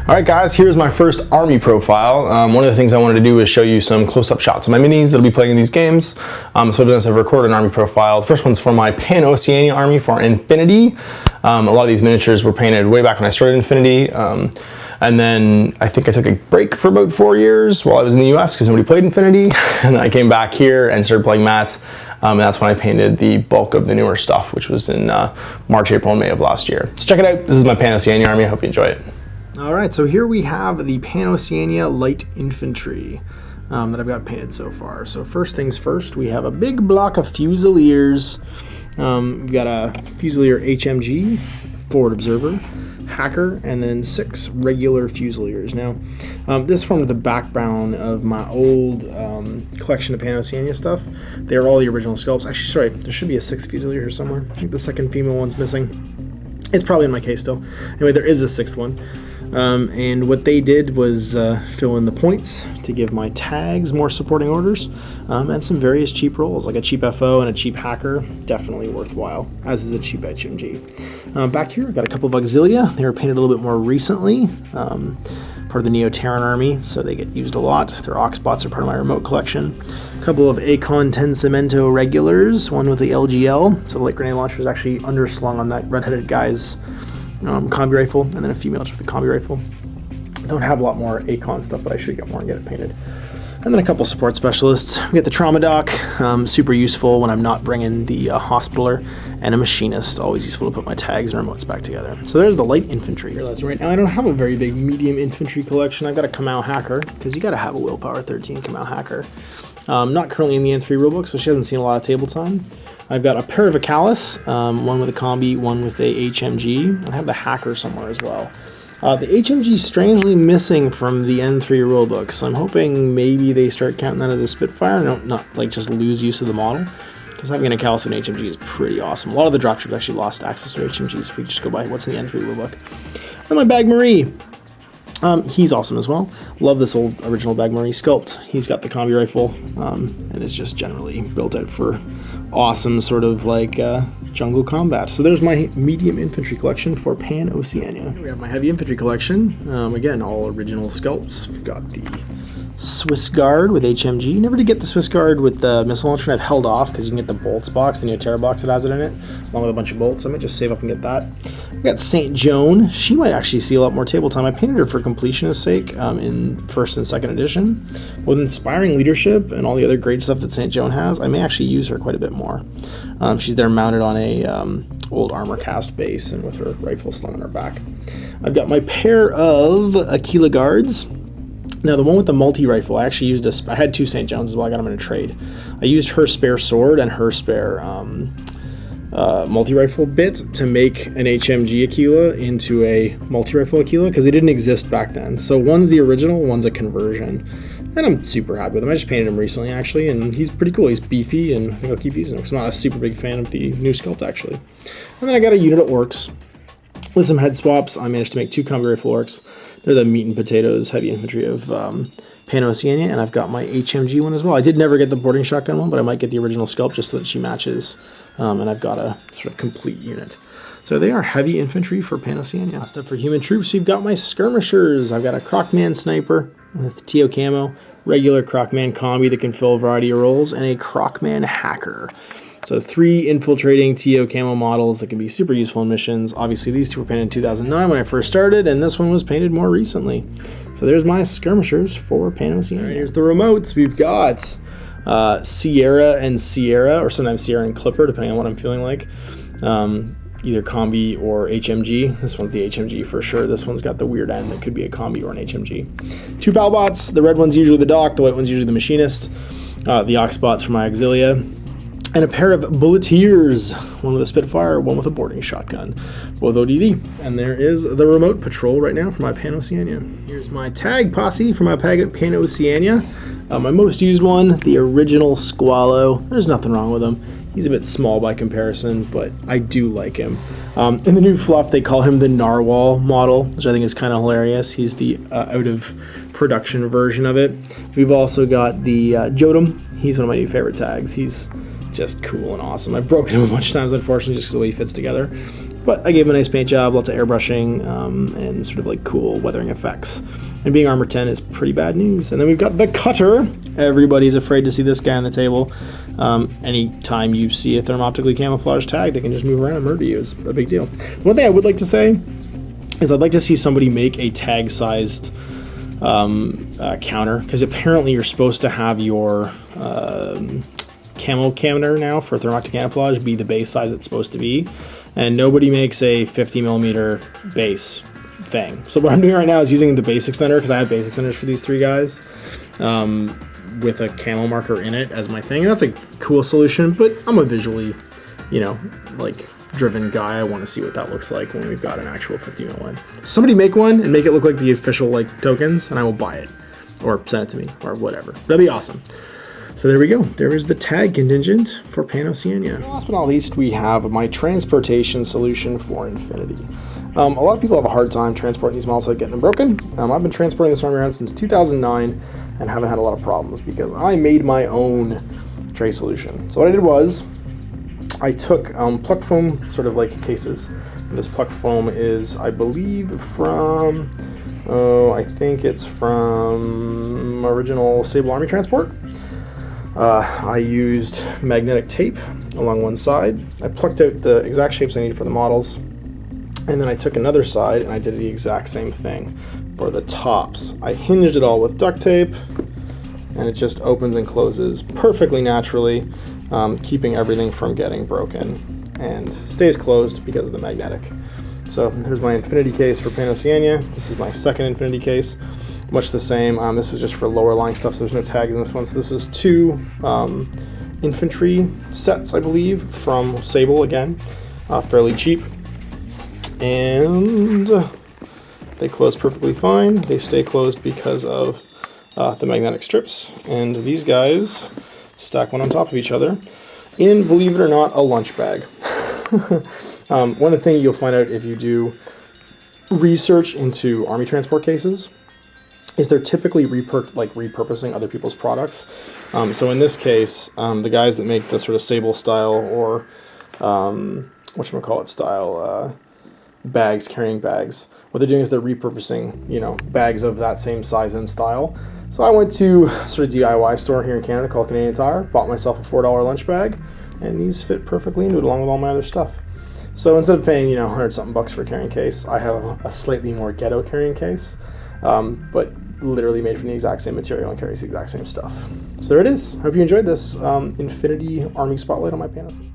Alright guys, here's my first army profile. One of the things I wanted to do is show you some close-up shots of my minis that'll be playing in these games. So I've recorded an army profile. The first one's for my Pan Oceania army for Infinity. A lot of these miniatures were painted way back when I started Infinity. And then I think I took a break for about 4 years while I was in the US because nobody played Infinity. And then I came back here and started playing mats. And that's when I painted the bulk of the newer stuff, which was in March, April, and May of last year. So check it out. This is my Pan Oceania army. I hope you enjoy it. Alright, so here we have the Pan Oceania Light Infantry that I've got painted so far. So first things first, we have a big block of Fusiliers. We've got a Fusilier HMG, Forward Observer, Hacker, and then 6 regular Fusiliers. Now, this formed the background of my old collection of Pan Oceania stuff. They're all the original sculpts. Actually, sorry, there should be a 6th Fusilier here somewhere. I think the second female one's missing. It's probably in my case still. Anyway, there is a 6th one. And what they did was fill in the points to give my tags more supporting orders, and some various cheap rolls, like a cheap FO and a cheap Hacker, definitely worthwhile, as is a cheap HMG. Back here, I've got a couple of Auxilia. They were painted a little bit more recently, part of the Neo-Terran army, so they get used a lot. Their Oxbots are part of my remote collection. A couple of Acon 10 Cemento regulars, one with the LGL, so the light grenade launcher is actually underslung on that red-headed guy's combi rifle, and then a female with the combi rifle. Don't have a lot more Acon stuff, but I should get more and get it painted. And then a couple support specialists. We get the Trauma Doc, super useful when I'm not bringing the Hospitaller, and a Machinist, always useful to put my tags and remotes back together. So there's the light infantry. Realizing right now I don't have a very big medium infantry collection. I've got a Kamau Hacker, because you got to have a Willpower 13 Kamau Hacker. Not currently in the N3 rulebook, so she hasn't seen a lot of table time. I've got a pair of Acalis, one with a combi, one with a HMG. I have the Hacker somewhere as well. The HMG is strangely missing from the N3 rulebook, so I'm hoping maybe they start counting that as a Spitfire and not like just lose use of the model. Because having an Acalis and HMG is pretty awesome. A lot of the dropships actually lost access to HMGs if we just go by what's in the N3 rulebook. And my Bag Marie. He's awesome as well. Love this old original Bag Marie sculpt. He's got the combi rifle, and is just generally built out for awesome sort of like jungle combat. So there's my medium infantry collection for Pan Oceania. We have my heavy infantry collection. Again, all original sculpts. We've got the Swiss Guard with HMG. Never did get the Swiss Guard with the missile launcher, and I've held off because you can get the bolts box, the Neo-Terra box that has it in it, along with a bunch of bolts. I might just save up and get that. I've got St. Joan. She might actually see a lot more table time. I painted her for completionist sake in 1st and 2nd edition. With inspiring leadership and all the other great stuff that St. Joan has, I may actually use her quite a bit more. She's there mounted on a old armor cast base and with her rifle slung on her back. I've got my pair of Aquila Guards. Now, the one with the multi-rifle, I actually used I had 2 St. John's as well. I got them in a trade. I used her spare sword and her spare multi-rifle bit to make an HMG Aquila into a multi-rifle Aquila because they didn't exist back then. So one's the original, one's a conversion. And I'm super happy with him. I just painted him recently, actually, and he's pretty cool. He's beefy, and I think I'll keep using him because I'm not a super big fan of the new sculpt, actually. And then I got a unit at Orcs. With some head swaps, I managed to make 2 combi rifle Orcs. They're the meat and potatoes heavy infantry of Pan Oceania, and I've got my HMG one as well. I did never get the boarding shotgun one, but I might get the original sculpt just so that she matches, and I've got a sort of complete unit. So they are heavy infantry for Pan Oceania. Last up for human troops, we've got my skirmishers. I've got a Crocman sniper with TO camo, regular Crocman combi that can fill a variety of roles, and a Crocman hacker. So 3 infiltrating TO camo models that can be super useful in missions. Obviously, these 2 were painted in 2009 when I first started, and this one was painted more recently. So there's my skirmishers for Pan Oceania. Right, here's the remotes. We've got Sierra and Sierra, or sometimes Sierra and Clipper, depending on what I'm feeling like. Either combi or HMG. This one's the HMG for sure. This one's got the weird end that could be a combi or an HMG. 2 Palbots. The red one's usually the Doc, the white one's usually the Machinist. The Oxbots for my Auxilia. And a pair of Bulleteers, one with a Spitfire, one with a boarding shotgun, both ODD. And there is the remote patrol right now for my Pan Oceania. Here's my tag posse for my Pan Oceania. My most used one, the original Squallow. There's nothing wrong with him. He's a bit small by comparison, but I do like him. In the new fluff, they call him the Narwhal model, which I think is kind of hilarious. He's the out-of-production version of it. We've also got the Jodam. He's one of my new favorite tags. He's just cool and awesome. I've broken him a bunch of times, unfortunately, just because of the way he fits together. But I gave him a nice paint job, lots of airbrushing, and sort of like cool weathering effects. And being armor 10 is pretty bad news. And then we've got the cutter. Everybody's afraid to see this guy on the table. Anytime you see a thermoptically camouflaged tag, they can just move around and murder you. It's a big deal. One thing I would like to say is I'd like to see somebody make a tag-sized counter, because apparently you're supposed to have your camo counter now for thermoptic camouflage be the base size it's supposed to be, and nobody makes a 50mm base thing. So what I'm doing right now is using the base extender, because I have base extenders for these three guys, with a camo marker in it as my thing. And that's a cool solution, but I'm a visually, like driven guy. I want to see what that looks like when we've got an actual 50mm one. Somebody make one and make it look like the official tokens, and I will buy it or send it to me or whatever. That'd be awesome. So there we go. There is the tag contingent for Pan Oceania. Last but not least, we have my transportation solution for Infinity. A lot of people have a hard time transporting these models without getting them broken. I've been transporting this army around since 2009 and haven't had a lot of problems because I made my own tray solution. So what I did was I took pluck foam sort of like cases. And this pluck foam is, I believe, from, I think it's from original Sable Army Transport. I used magnetic tape along one side. I plucked out the exact shapes I needed for the models, and then I took another side and I did the exact same thing for the tops. I hinged it all with duct tape, and it just opens and closes perfectly naturally, keeping everything from getting broken, and stays closed because of the magnetic. So here's my Infinity case for Pan Oceania. This is my second Infinity case. Much the same. This was just for lower lying stuff, so there's no tags in this one. So this is two infantry sets, I believe, from Sable again, fairly cheap. And they close perfectly fine. They stay closed because of the magnetic strips. And these guys stack one on top of each other in, believe it or not, a lunch bag. One of the things you'll find out if you do research into army transport cases is they're typically repurposing other people's products. So in this case, the guys that make the sort of Sable style or whatchamacallit style bags, carrying bags, what they're doing is they're repurposing, bags of that same size and style. So I went to sort of DIY store here in Canada called Canadian Tire, bought myself a $4 lunch bag, and these fit perfectly into it along with all my other stuff. So instead of paying, 100-something bucks for a carrying case, I have a slightly more ghetto carrying case, but literally made from the exact same material and carries the exact same stuff. So there it is. Hope you enjoyed this Infinity Army Spotlight on my Pan Oceania.